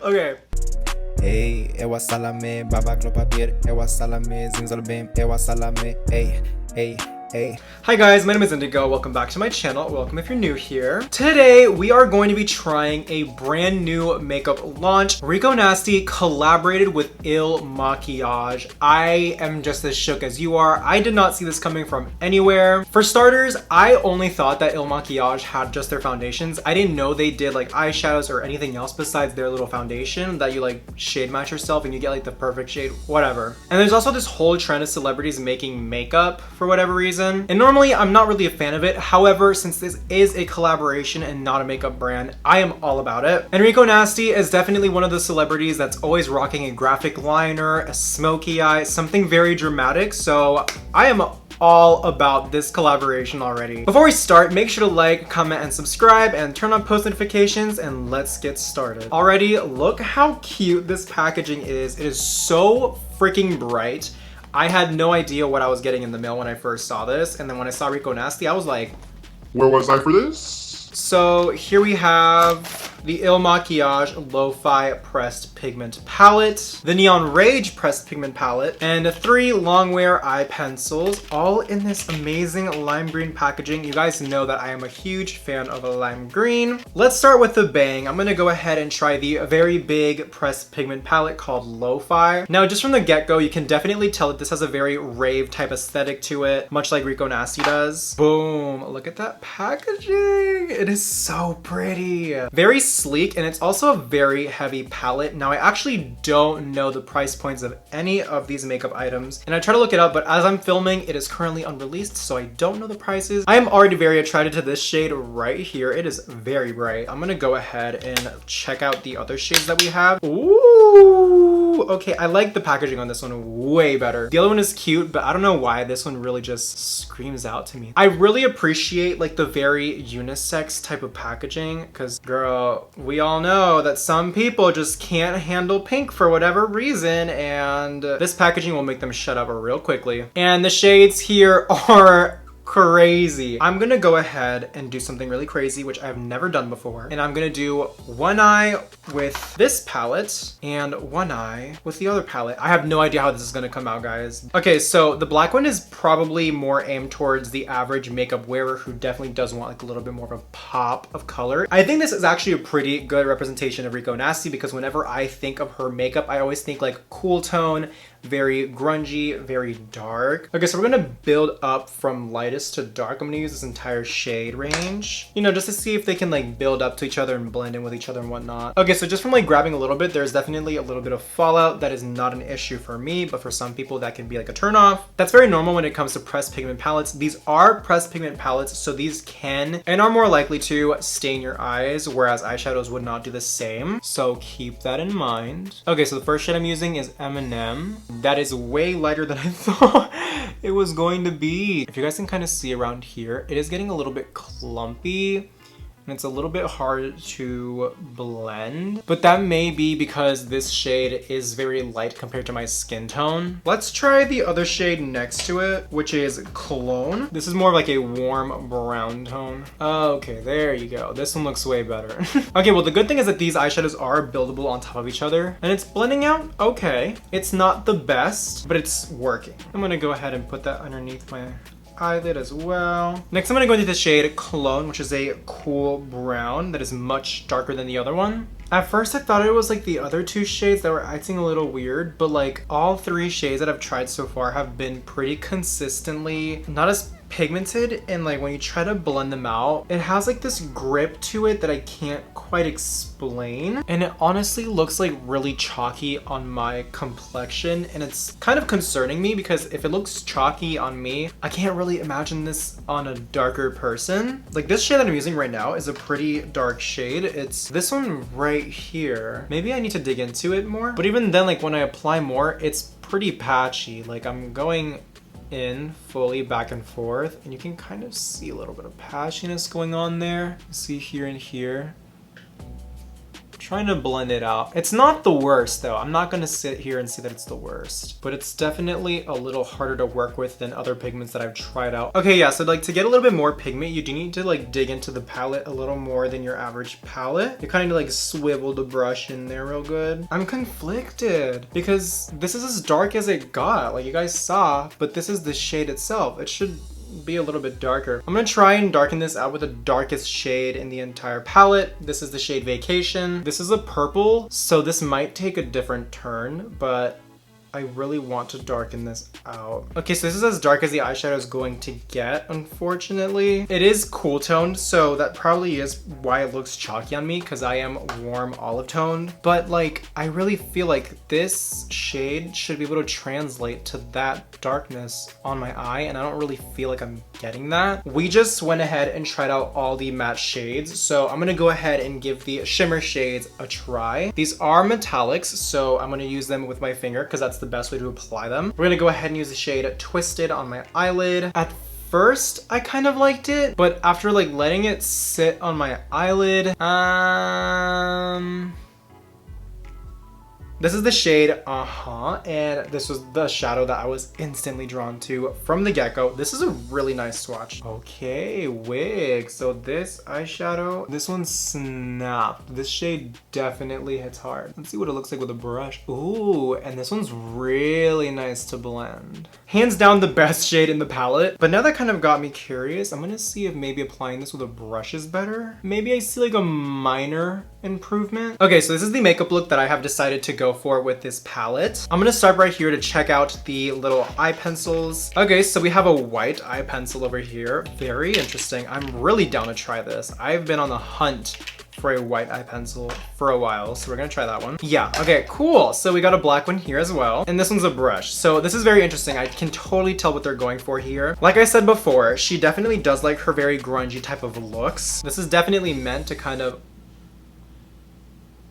Okay. Hey, ewa salame, babak no papier, ewa salame, zingzalbim, ewa salame, hey, hey. Hey. Hi guys, my name is Indigo. Welcome back to my channel. Welcome if you're new here. Today, we are going to be trying a brand new makeup launch. Rico Nasty collaborated with MAKIAGE. I am just as shook as you are. I did not see this coming from anywhere. For starters, I only thought that MAKIAGE had just their foundations. I didn't know they did like eyeshadows or anything else besides their little foundation that you like shade match yourself and you get like the perfect shade, whatever. And there's also this whole trend of celebrities making makeup for whatever reason. And normally I'm not really a fan of it. However, since this is a collaboration and not a makeup brand, I am all about it. And Rico Nasty is definitely one of the celebrities that's always rocking a graphic liner, a smoky eye, something very dramatic. So I am all about this collaboration already. Before we start, make sure to like, comment, and subscribe, and turn on post notifications, and let's get started. Already, look how cute this packaging is. It is so freaking bright. I had no idea what I was getting in the mail when I first saw this, and then when I saw Rico Nasty, I was like, where was I for this? So here we have the MAKIAGE Lo-Fi Pressed Pigment Palette, the Neon Rage Pressed Pigment Palette, and 3 Longwear Eye Pencils, all in this amazing lime green packaging. You guys know that I am a huge fan of a lime green. Let's start with the bang. I'm gonna go ahead and try the very big pressed pigment palette called Lo-Fi. Now, just from the get-go, you can definitely tell that this has a very rave type aesthetic to it, much like Rico Nasty does. Boom, look at that packaging. It is so pretty. Very sleek, and it's also a very heavy palette. Now, I actually don't know the price points of any of these makeup items, and I try to look it up, but as I'm filming, it is currently unreleased, so I don't know the prices. I am already very attracted to this shade right here. It is very bright. I'm gonna go ahead and check out the other shades that we have. Ooh, okay, I like the packaging on this one way better. The other one is cute, but I don't know why this one really just screams out to me. I really appreciate like the very unisex type of packaging, because girl, we all know that some people just can't handle pink for whatever reason, and this packaging will make them shut up real quickly. And the shades here are crazy. I'm gonna go ahead and do something really crazy, which I've never done before. And I'm gonna do one eye with this palette and one eye with the other palette. I have no idea how this is gonna come out, guys. Okay, so the black one is probably more aimed towards the average makeup wearer who definitely does want like a little bit more of a pop of color. I think this is actually a pretty good representation of Rico Nasty, because whenever I think of her makeup, I always think like cool tone, very grungy, very dark. Okay, so we're gonna build up from lightest to dark. I'm gonna use this entire shade range, you know, just to see if they can like build up to each other and blend in with each other and whatnot. Okay, so just from like grabbing a little bit, there's definitely a little bit of fallout. That is not an issue for me, but for some people that can be like a turn off. That's very normal when it comes to pressed pigment palettes. These are pressed pigment palettes, so these can and are more likely to stain your eyes, whereas eyeshadows would not do the same. So keep that in mind. Okay, so the first shade I'm using is M&M. That is way lighter than I thought it was going to be. If you guys can kind of see around here, it is getting a little bit clumpy, and it's a little bit hard to blend, but that may be because this shade is very light compared to my skin tone. Let's try the other shade next to it, which is Cologne. This is more of like a warm brown tone. Okay, there you go. This one looks way better. Okay, well, the good thing is that these eyeshadows are buildable on top of each other, and it's blending out okay. It's not the best, but it's working. I'm gonna go ahead and put that underneath my eyelid as well. Next, I'm gonna go into the shade Cologne, which is a cool brown that is much darker than the other one. At first, I thought it was like the other 2 shades that were acting a little weird, but like all 3 shades that I've tried so far have been pretty consistently not as pigmented, and like when you try to blend them out, it has like this grip to it that I can't quite explain, and it honestly looks like really chalky on my complexion, and it's kind of concerning me because if it looks chalky on me, I can't really imagine this on a darker person. Like this shade that I'm using right now is a pretty dark shade. It's this one right here. Maybe I need to dig into it more, but even then, like when I apply more, it's pretty patchy. Like I'm going in fully back and forth, and you can kind of see a little bit of patchiness going on there. See here and here. Trying to blend it out. It's not the worst though. I'm not gonna sit here and say that it's the worst, but it's definitely a little harder to work with than other pigments that I've tried out. Okay, yeah, so like to get a little bit more pigment, you do need to like dig into the palette a little more than your average palette. You kind of like swivel the brush in there real good. I'm conflicted because this is as dark as it got, like you guys saw, but this is the shade itself. It should be a little bit darker. I'm gonna try and darken this out with the darkest shade in the entire palette. This is the shade Vacation. This is a purple, so this might take a different turn, but I really want to darken this out. Okay, so this is as dark as the eyeshadow is going to get, unfortunately. It is cool toned, so that probably is why it looks chalky on me, because I am warm olive toned. But like, I really feel like this shade should be able to translate to that darkness on my eye, and I don't really feel like I'm getting that. We just went ahead and tried out all the matte shades, so I'm gonna go ahead and give the shimmer shades a try. These are metallics, so I'm gonna use them with my finger because that's the best way to apply them. We're gonna go ahead and use the shade Twisted on my eyelid. At first, I kind of liked it, but after like letting it sit on my eyelid, this is the shade and this was the shadow that I was instantly drawn to from the get-go. This is a really nice swatch. Okay, wig. So this eyeshadow, this one snapped. This shade definitely hits hard. Let's see what it looks like with a brush. Ooh, and this one's really nice to blend. Hands down the best shade in the palette. But now that kind of got me curious, I'm gonna see if maybe applying this with a brush is better. Maybe I see like a minor improvement. Okay, so this is the makeup look that I have decided to go for with this palette. I'm gonna start right here to check out the little eye pencils. Okay, so we have a white eye pencil over here. Very interesting. I'm really down to try this. I've been on the hunt for a white eye pencil for a while, so we're gonna try that one. Yeah, okay, cool. So we got a black one here as well, and this one's a brush. So this is very interesting. I can totally tell what they're going for here. Like I said before, she definitely does like her very grungy type of looks. This is definitely meant to kind of...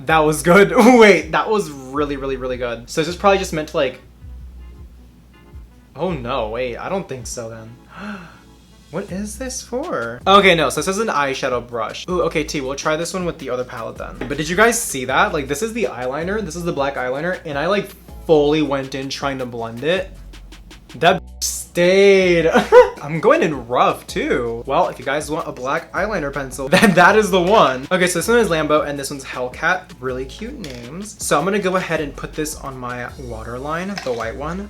That was good. Wait, that was really, really, really good. So this is probably just meant to like... Oh no, wait, I don't think so then. What is this for? Okay, no, so this is an eyeshadow brush. Ooh, okay, T, we'll try this one with the other palette then. But did you guys see that? Like, this is the eyeliner, this is the black eyeliner, and I like fully went in trying to blend it. That stayed. I'm going in rough too. Well, if you guys want a black eyeliner pencil, then that is the one. Okay, so this one is Lambo and this one's Hellcat. Really cute names. So I'm gonna go ahead and put this on my waterline, the white one.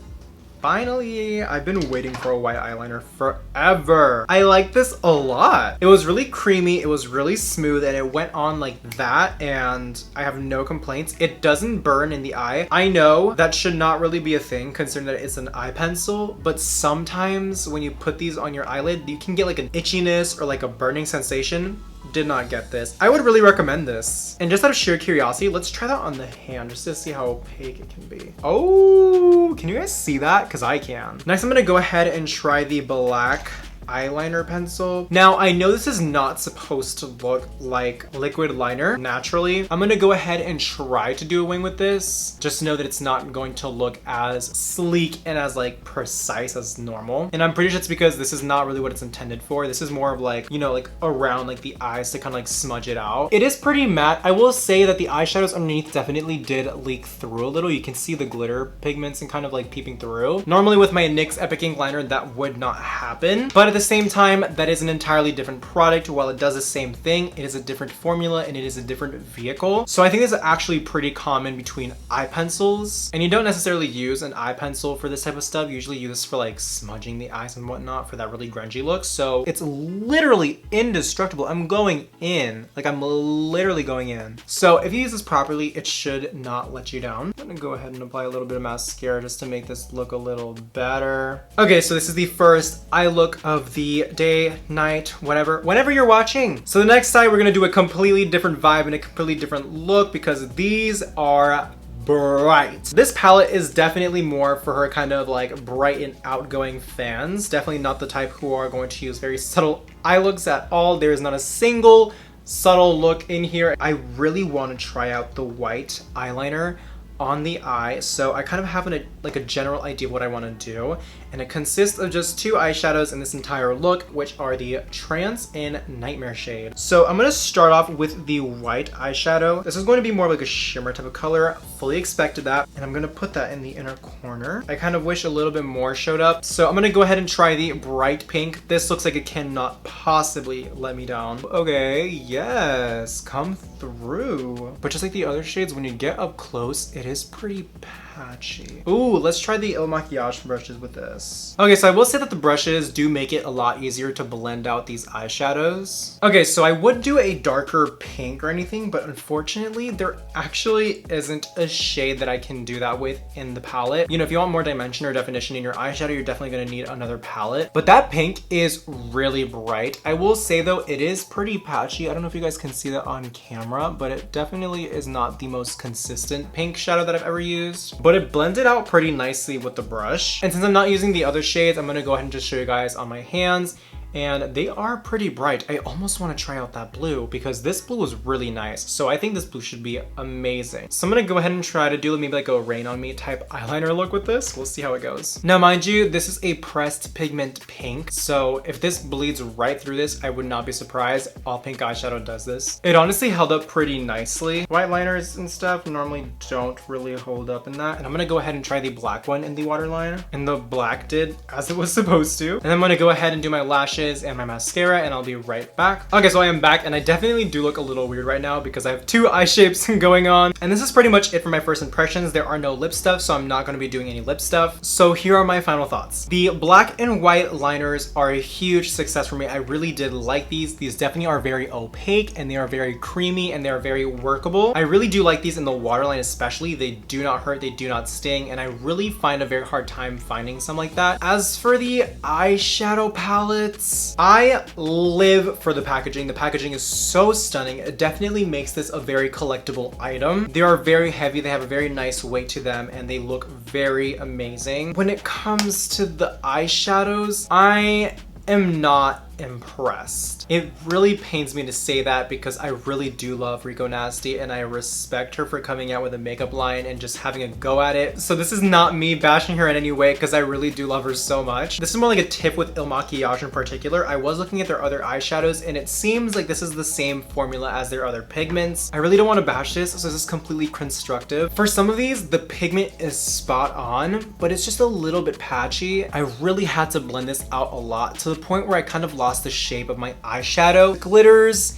Finally, I've been waiting for a white eyeliner forever. I like this a lot. It was really creamy, it was really smooth, and it went on like that, and I have no complaints. It doesn't burn in the eye. I know that should not really be a thing considering that it's an eye pencil, but sometimes when you put these on your eyelid, you can get like an itchiness or like a burning sensation. Did not get this. I would really recommend this. And just out of sheer curiosity, let's try that on the hand just to see how opaque it can be. Oh, can you guys see that? Because I can. Next, I'm gonna go ahead and try the black eyeliner pencil. Now, I know this is not supposed to look like liquid liner naturally. I'm gonna go ahead and try to do a wing with this. Just know that it's not going to look as sleek and as like precise as normal. And I'm pretty sure it's because this is not really what it's intended for. This is more of like, you know, like around like the eyes to kind of like smudge it out. It is pretty matte. I will say that the eyeshadows underneath definitely did leak through a little. You can see the glitter pigments and kind of like peeping through. Normally with my NYX Epic Ink liner, that would not happen. But at the same time, that is an entirely different product. While it does the same thing, it is a different formula and it is a different vehicle. So I think this is actually pretty common between eye pencils. And you don't necessarily use an eye pencil for this type of stuff. You usually use this for like smudging the eyes and whatnot for that really grungy look. So it's literally indestructible. I'm going in. Like I'm literally going in. So if you use this properly, it should not let you down. I'm gonna go ahead and apply a little bit of mascara just to make this look a little better. Okay, so this is the first eye look of the day, night, whatever, whenever you're watching. So the next side, we're gonna do a completely different vibe and a completely different look because these are bright. This palette is definitely more for her kind of like bright and outgoing fans. Definitely not the type who are going to use very subtle eye looks at all. There is not a single subtle look in here. I really want to try out the white eyeliner on the eye, so I kind of have like a general idea of what I want to do, and it consists of just 2 eyeshadows in this entire look, which are the Trance and Nightmare shade. So I'm gonna start off with the white eyeshadow. This is going to be more like a shimmer type of color. Fully expected that, and I'm gonna put that in the inner corner. I kind of wish a little bit more showed up. So I'm gonna go ahead and try the bright pink. This looks like it cannot possibly let me down. Okay, yes, come through. But just like the other shades, when you get up close, it is pretty patchy. Ooh, let's try the Il Makiage brushes with this. Okay, so I will say that the brushes do make it a lot easier to blend out these eyeshadows. Okay, so I would do a darker pink or anything, but unfortunately, there actually isn't a shade that I can do that with in the palette. You know, if you want more dimension or definition in your eyeshadow, you're definitely gonna need another palette. But that pink is really bright. I will say though, it is pretty patchy. I don't know if you guys can see that on camera, but it definitely is not the most consistent pink shadow that I've ever used. But it blended out pretty nicely with the brush. And since I'm not using the other shades, I'm gonna go ahead and just show you guys on my hands. And they are pretty bright. I almost want to try out that blue because this blue is really nice. So I think this blue should be amazing. So I'm gonna go ahead and try to do maybe like a Rain on Me type eyeliner look with this. We'll see how it goes. Now, mind you, this is a pressed pigment pink. So if this bleeds right through this, I would not be surprised. All pink eyeshadow does this. It honestly held up pretty nicely. White liners and stuff normally don't really hold up in that. And I'm gonna go ahead and try the black one in the waterline. And the black did as it was supposed to. And I'm gonna go ahead and do my lashes and my mascara, and I'll be right back. Okay, so I am back, and I definitely do look a little weird right now because I have 2 eye shapes going on. And this is pretty much it for my first impressions. There are no lip stuff, so I'm not gonna be doing any lip stuff. So here are my final thoughts. The black and white liners are a huge success for me. I really did like these. These definitely are very opaque, and they are very creamy, and they are very workable. I really do like these in the waterline especially. They do not hurt, they do not sting, and I really find a very hard time finding some like that. As for the eyeshadow palettes, I live for the packaging. The packaging is so stunning. It definitely makes this a very collectible item. They are very heavy. They have a very nice weight to them, and they look very amazing. When it comes to the eyeshadows, I am not impressed. It really pains me to say that because I really do love Rico Nasty and I respect her for coming out with a makeup line and just having a go at it. So this is not me bashing her in any way because I really do love her so much. This is more like a tip with Il Makiage in particular. I was looking at their other eyeshadows and it seems like this is the same formula as their other pigments. I really don't want to bash this, so this is completely constructive. For some of these, the pigment is spot on, but it's just a little bit patchy. I really had to blend this out a lot to the point where I kind of lost the shape of my eyeshadow. Glitters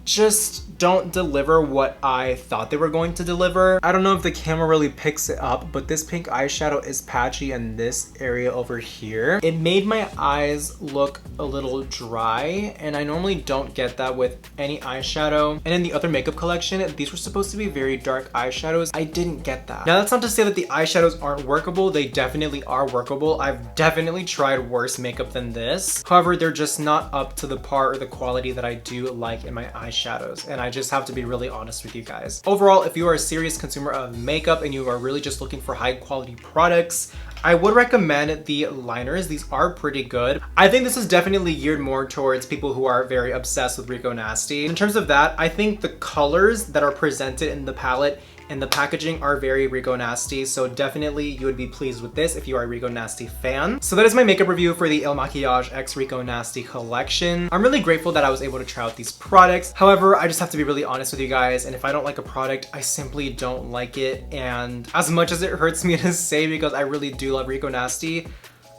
just don't deliver what I thought they were going to deliver. I don't know if the camera really picks it up, but this pink eyeshadow is patchy in this area over here. It made my eyes look a little dry, and I normally don't get that with any eyeshadow. And in the other makeup collection, these were supposed to be very dark eyeshadows. I didn't get that. Now, that's not to say that the eyeshadows aren't workable. They definitely are workable. I've definitely tried worse makeup than this. However, they're just not up to the par or the quality that I do like in my eyeshadows, and I just have to be really honest with you guys. Overall, if you are a serious consumer of makeup and you are really just looking for high quality products, I would recommend the liners. These are pretty good. I think this is definitely geared more towards people who are very obsessed with Rico Nasty. In terms of that, I think the colors that are presented in the palette and the packaging are very Rico Nasty, so definitely you would be pleased with this if you are a Rico Nasty fan. So that is my makeup review for the Il Makiage X Rico Nasty collection. I'm really grateful that I was able to try out these products. However, I just have to be really honest with you guys, and if I don't like a product, I simply don't like it. And as much as it hurts me to say because I really do love Rico Nasty,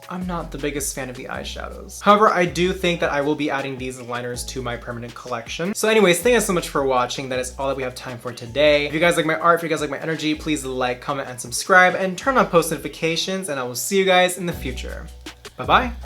I'm not the biggest fan of the eyeshadows. However, I do think that I will be adding these liners to my permanent collection. So anyways, thank you so much for watching. That is all that we have time for today. If you guys like my art, if you guys like my energy, please like, comment, and subscribe, and turn on post notifications, and I will see you guys in the future. Bye-bye.